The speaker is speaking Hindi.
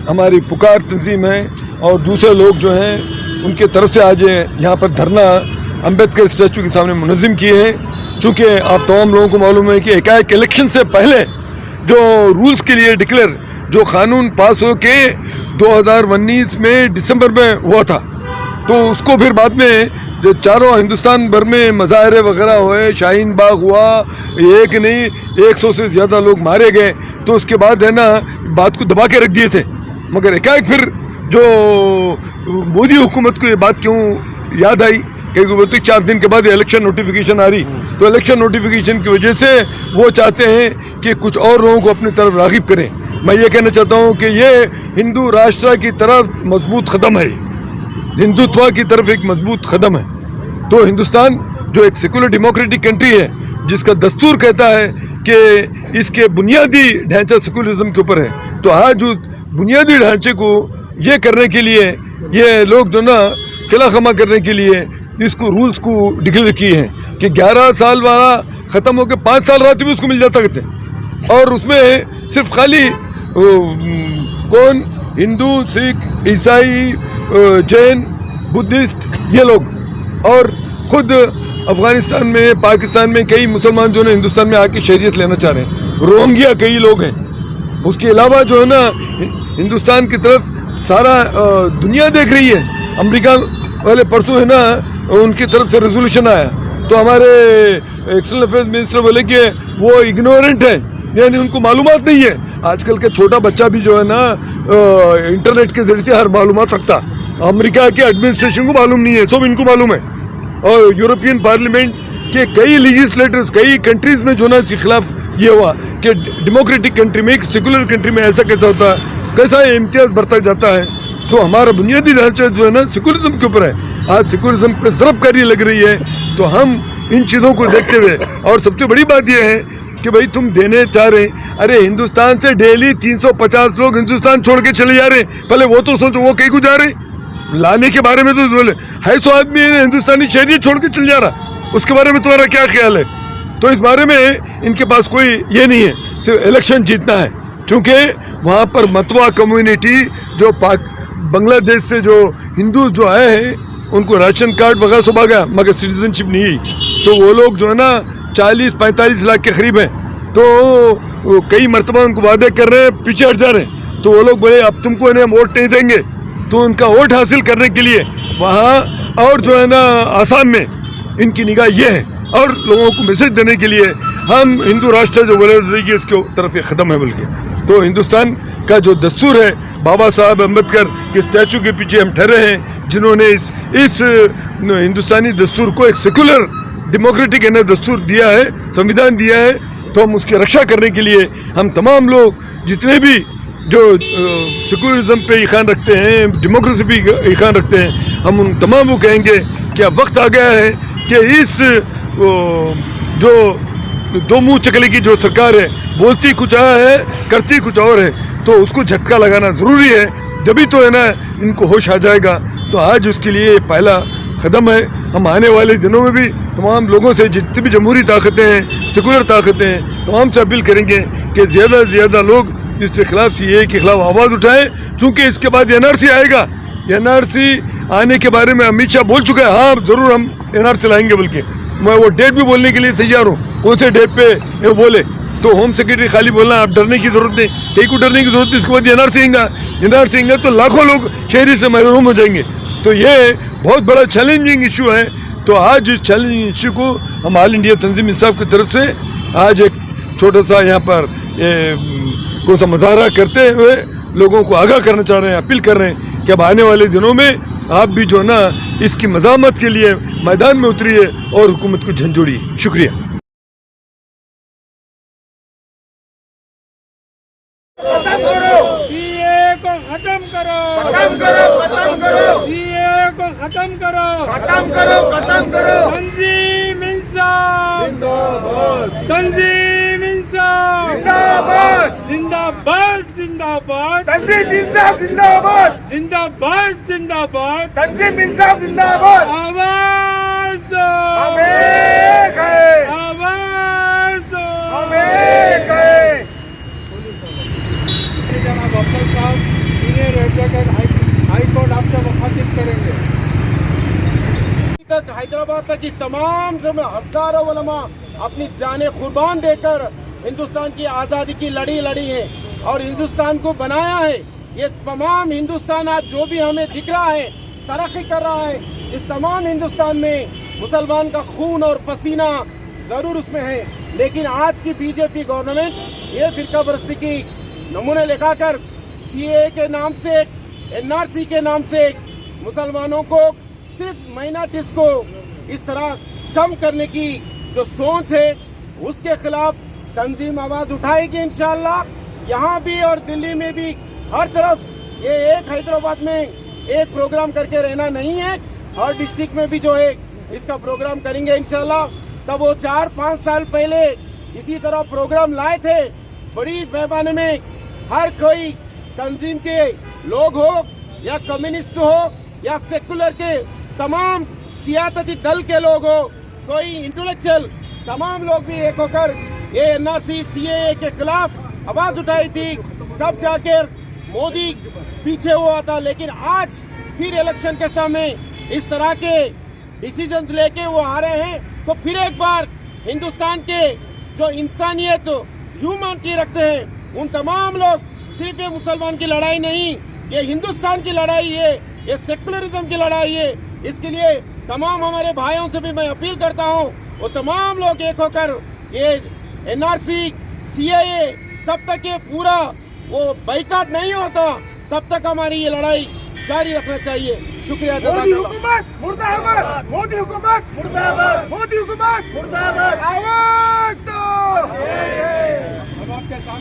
हमारी पुकार तंजीम है और दूसरे लोग जो हैं उनके तरफ से आज यहाँ पर धरना अंबेडकर स्टैचू के सामने मुनज़्ज़म किए हैं। चूँकि आप तमाम लोगों को मालूम है कि एकाएक इलेक्शन से पहले जो रूल्स के लिए डिक्लेयर जो कानून पास हो के 2019 में दिसंबर में हुआ था, तो उसको फिर बाद में जो चारों हिंदुस्तान भर में मज़ाहरे वगैरह हुए, शाहीन बाग हुआ, एक नहीं 100 से ज़्यादा लोग मारे गए, तो उसके बाद है ना बात को दबा के रख दिए थे। मगर एकाएक फिर जो मोदी हुकूमत को ये बात क्यों याद आई, क्योंकि वो तो 4 दिन के बाद इलेक्शन नोटिफिकेशन आ रही, तो इलेक्शन नोटिफिकेशन की वजह से वो चाहते हैं कि कुछ और लोगों को अपनी तरफ राग़िब करें। मैं ये कहना चाहता हूँ कि ये हिंदू राष्ट्र की तरफ मजबूत कदम है, हिंदुत्व की तरफ एक मजबूत कदम है। तो हिंदुस्तान जो एक सेकुलर डेमोक्रेटिक कंट्री है, जिसका दस्तूर कहता है कि इसके बुनियादी ढांचा सेकुलरिज्म के ऊपर है, तो आज उस बुनियादी ढांचे को ये करने के लिए ये लोग जो ना खिलाखमा करने के लिए इसको रूल्स को डिक्लेयर किए हैं कि 11 साल वाला ख़त्म होकर 5 साल रहते भी उसको मिल जाता कहते हैं। और उसमें सिर्फ खाली कौन हिंदू, सिख, ईसाई, जैन, बुद्धिस्ट ये लोग, और ख़ुद अफ़गानिस्तान में, पाकिस्तान में कई मुसलमान जो है हिंदुस्तान में आके शरीयत लेना चाह रहे हैं, रोहिंग्या कई लोग हैं। उसके अलावा जो है ना हिंदुस्तान की तरफ सारा दुनिया देख रही है। अमेरिका वाले परसों है ना उनकी तरफ से रेजोल्यूशन आया, तो हमारे एक्सटर्नल अफेयर्स मिनिस्टर बोले कि वो इग्नोरेंट है, यानी उनको मालूमात नहीं है। आजकल के छोटा बच्चा भी जो है ना इंटरनेट के जरिए से हर मालूमात रखता, अमेरिका के एडमिनिस्ट्रेशन को मालूम नहीं है, सब इनको मालूम है। और यूरोपियन पार्लियामेंट के कई लेजिस्लेटर्स कई कंट्रीज़ में जो ना इसके खिलाफ ये हुआ कि डेमोक्रेटिक कंट्री में, एक सेकुलर कंट्री में ऐसा कैसा होता है, कैसा इम्तियाज़ बढ़ता जाता है। तो हमारा बुनियादी ढांचा जो है ना सेकुलरिज्म के ऊपर है। आज सेकुलरिज्म पे ज़रबकारी लग रही है, तो हम इन चीज़ों को देखते हुए, और सबसे बड़ी बात यह है कि भाई तुम देने चाह रहे हैं, अरे हिंदुस्तान से डेली 350 लोग हिंदुस्तान छोड़ के चले जा रहे हैं, पहले वो तो सोचो वो कहीं को जा रहे हैं। लाने के बारे में तो बोले है, सो आदमी हिंदुस्तानी शहरियत छोड़ के चल जा रहा, उसके बारे में तुम्हारा क्या ख्याल है? तो इस बारे में इनके पास कोई ये नहीं है, सिर्फ इलेक्शन जीतना है। क्योंकि वहाँ पर मतवा कम्युनिटी जो बांग्लादेश से जो हिंदू जो आए हैं उनको राशन कार्ड वगैरह सब आ गया, मगर सिटीजनशिप नहीं है। तो वो लोग जो है ना 40-45 लाख के करीब हैं, तो कई मरतबा उनको वादे कर रहे हैं, पीछे हट जा रहे हैं। तो वो लोग बोले अब तुमको इन्हें वोट नहीं देंगे, तो उनका वोट हासिल करने के लिए वहाँ और जो है ना आसाम में इनकी निगाह ये है, और लोगों को मैसेज देने के लिए हम हिंदू राष्ट्र जो बोले कि इसके तरफ एक कदम है बोल के। तो हिंदुस्तान का जो दस्तूर है, बाबा साहब अम्बेडकर के स्टैचू के पीछे हम ठहरे हैं, जिन्होंने इस हिंदुस्तानी दस्तूर को एक सेकुलर डेमोक्रेटिक दस्तूर दिया है, संविधान दिया है। तो हम उसकी रक्षा करने के लिए हम तमाम लोग जितने भी जो सेकुलरिज्म पे ईमान रखते हैं, डेमोक्रेसी पे ईमान रखते हैं, हम उन तमाम को कहेंगे कि अब वक्त आ गया है कि इस जो दो मुँह चकले की जो सरकार है, बोलती कुछ है करती कुछ और है, तो उसको झटका लगाना ज़रूरी है, जभी तो है ना इनको होश आ जाएगा। तो आज उसके लिए पहला कदम है। हम आने वाले दिनों में भी तमाम लोगों से, जितनी भी जमहूरी ताकतें हैं, सेकुलर ताकतें हैं, तमाम से अपील करेंगे कि ज़्यादा से ज़्यादा लोग इसके खिलाफ सीए के खिलाफ आवाज़ उठाएं, क्योंकि इसके बाद एनआरसी आएगा। एनआरसी आने के बारे में अमित शाह बोल चुका है, हाँ ज़रूर हम एनआरसी लाएंगे, बल्कि मैं वो डेट भी बोलने के लिए तैयार हूँ, कौन से डेट पे वो बोले। तो होम सेक्रेटरी खाली बोलना, आप डरने की ज़रूरत नहीं, कहीं को डरने की ज़रूरत नहीं। इसके बाद एनआरसी आएगा तो लाखों लोग शहरी से महरूम हो जाएंगे। तो ये बहुत बड़ा चैलेंजिंग इशू है। तो आज इस चैलेंजिंग इशू को हम ऑल इंडिया तंजीम इंसाफ की तरफ से आज एक छोटा सा यहाँ पर कौन सा मुजाहरा करते हुए लोगों को आगाह करना चाह रहे हैं, अपील कर रहे हैं कि अब आने वाले दिनों में आप भी जो ना इसकी मज़ामत के लिए मैदान में उतरिए और हुकूमत को झंझोड़िए। शुक्रिया। सीए को खत्म करो, खत्म करो, खत्म करो। सीए को खत्म करो, खत्म करो, खत्म करो। तंजीम इंसाफ जिंदाबाद, तंजीम इंसाफ जिंदाबाद, जिंदाबाद, जिंदाबाद। तंजीम इंसाफ जिंदाबाद, जिंदाबाद, जिंदाबाद। तंजीम इंसाफ जिंदाबाद। आवाज दो, हमें है, आवाज दो, हमें है। जनाब अफजल साहब हैदराबाद तक की तमाम हजारों उलमा अपनी जाने कुर्बान देकर हिंदुस्तान की आज़ादी की लड़ी है और हिंदुस्तान को बनाया है। ये तमाम हिंदुस्तान आज जो भी हमें दिख रहा है, तरक्की कर रहा है, इस तमाम हिंदुस्तान में मुसलमान का खून और पसीना जरूर उसमें है। लेकिन आज की बीजेपी गवर्नमेंट ये फिरका परस्ती की नमूने लेकर सीए के नाम से, एनआरसी के नाम से मुसलमानों को, सिर्फ माइनॉरिटीज को इस तरह कम करने की जो सोच है, उसके खिलाफ तंजीम आवाज उठाएगी इंशाअल्लाह। यहाँ भी और दिल्ली में भी हर तरफ ये एक हैदराबाद में एक प्रोग्राम करके रहना नहीं है, हर डिस्ट्रिक्ट में भी जो है इसका प्रोग्राम करेंगे इंशाअल्लाह। तब वो 4-5 साल पहले इसी तरह प्रोग्राम लाए थे, बड़ी पैमाने में हर कोई तंजीम के लोग हो या कम्युनिस्ट हो या सेकुलर के तमाम सियासती दल के लोग हो, कोई इंटेलेक्चुअल, तमाम लोग भी एक होकर ये एनआरसी सीएए के खिलाफ आवाज उठाई थी। तब जाकर मोदी पीछे हुआ था। लेकिन आज फिर इलेक्शन के समय इस तरह के डिसीजंस लेके वो आ रहे हैं, तो फिर एक बार हिंदुस्तान के जो इंसानियत, ह्यूमैनिटी रखते हैं, उन तमाम लोग, सिर्फ ये मुसलमान की लड़ाई नहीं, ये हिंदुस्तान की लड़ाई है, ये सेकुलरिज्म की लड़ाई है। इसके लिए तमाम हमारे भाइयों से भी मैं अपील करता हूँ, वो तमाम लोग एक होकर ये एनआरसी सीएए तब तक ये पूरा वो बाइकाट नहीं होता, तब तक हमारी ये लड़ाई जारी रखना चाहिए। शुक्रिया। मोदी हुकूमत मुर्दाबाद, मोदी हुकूमत मुर्दाबाद, मोदी हुकूमत मुर्दाबाद। आवाज दो।